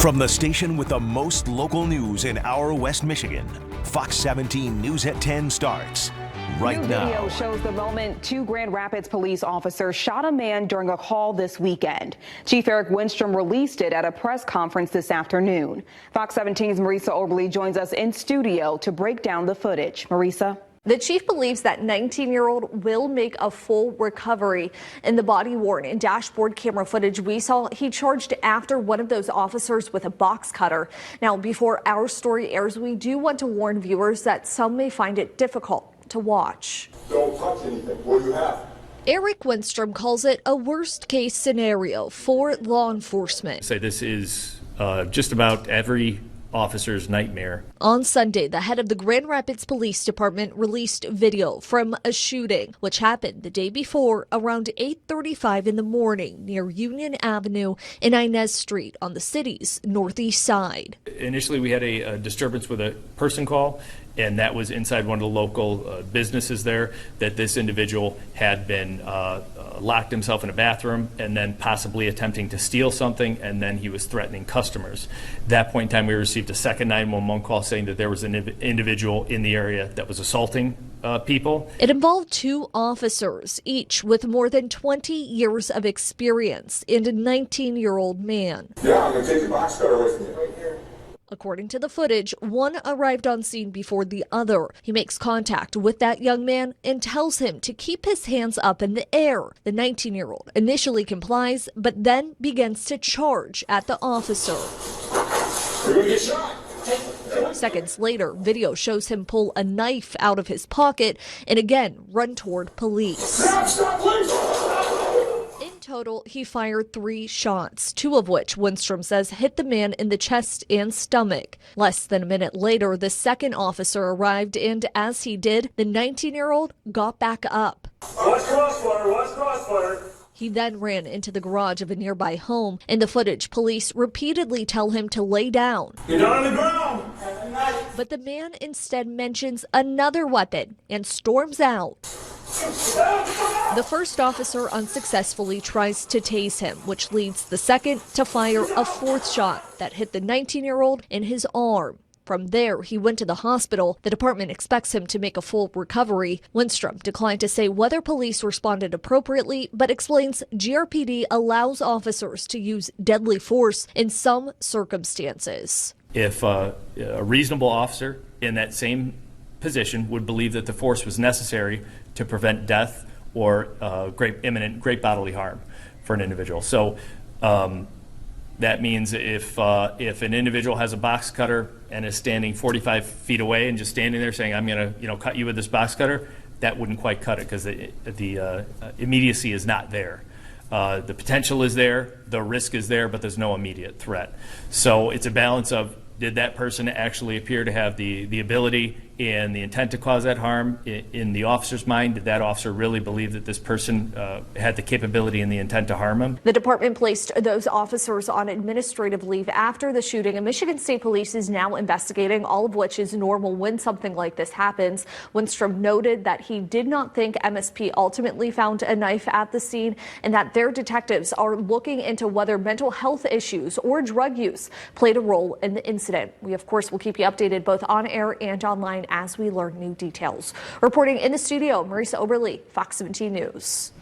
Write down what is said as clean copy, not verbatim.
From the station with the most local news in our West Michigan, Fox 17 News at 10 starts right now. New video shows the moment two Grand Rapids police officers shot a man during a call this weekend. Chief Eric Winstrom released it at a press conference this afternoon. Fox 17's Marisa Oberly joins us in studio to break down the footage. Marisa? The chief believes that 19-year-old will make a full recovery. In the body-worn and dashboard camera footage we saw, he charged after one of those officers with a box cutter. Now, before our story airs, we do want to warn viewers that some may find it difficult to watch. Don't touch anything. What do you have? Eric Winstrom calls it a worst-case scenario for law enforcement. Say this is just about every officer's nightmare. On Sunday, the head of the Grand Rapids Police Department released video from a shooting, which happened the day before around 8:35 in the morning near Union Avenue and Inez Street on the city's northeast side. Initially, we had a disturbance with a person call, and that was inside one of the local businesses there, that this individual had been locked himself in a bathroom and then possibly attempting to steal something, and then he was threatening customers. At that point in time, we received a second 911 call saying that there was an individual in the area that was assaulting people. It involved two officers, each with more than 20 years of experience, and a 19-year-old man. Yeah, I'm going to take the box cutter away from you. Right here. According to the footage, one arrived on scene before the other. He makes contact with that young man and tells him to keep his hands up in the air. The 19-year-old initially complies, but then begins to charge at the officer. You're going to get shot. Seconds later, video shows him pull a knife out of his pocket and again run toward police. Stop, please. In total, he fired 3 shots, 2 of which Winstrom says hit the man in the chest and stomach. Less than a minute later, the second officer arrived, and as he did, the 19-year-old got back up. Watch crossfire, watch crossfire. He then ran into the garage of a nearby home. In the footage, police repeatedly tell him to lay down. Get down on the ground. But the man instead mentions another weapon and storms out. The first officer unsuccessfully tries to tase him, which leads the second to fire a 4th shot that hit the 19-year-old in his arm. From there, he went to the hospital. The department expects him to make a full recovery. Winstrom declined to say whether police responded appropriately, but explains GRPD allows officers to use deadly force in some circumstances. If a reasonable officer in that same position would believe that the force was necessary to prevent death or imminent great bodily harm for an individual. So that means if an individual has a box cutter and is standing 45 feet away and just standing there saying, I'm going to cut you with this box cutter, that wouldn't quite cut it because the immediacy is not there. The potential is there, the risk is there, but there's no immediate threat. So it's a balance of, did that person actually appear to have the ability and the intent to cause that harm in the officer's mind? Did that officer really believe that this person had the capability and the intent to harm him? The department placed those officers on administrative leave after the shooting, and Michigan State Police is now investigating, all of which is normal when something like this happens. Winstrom noted that he did not think MSP ultimately found a knife at the scene, and that their detectives are looking into whether mental health issues or drug use played a role in the incident. We, of course, will keep you updated both on air and online as we learn new details. Reporting in the studio, Marisa Oberly, Fox 17 News.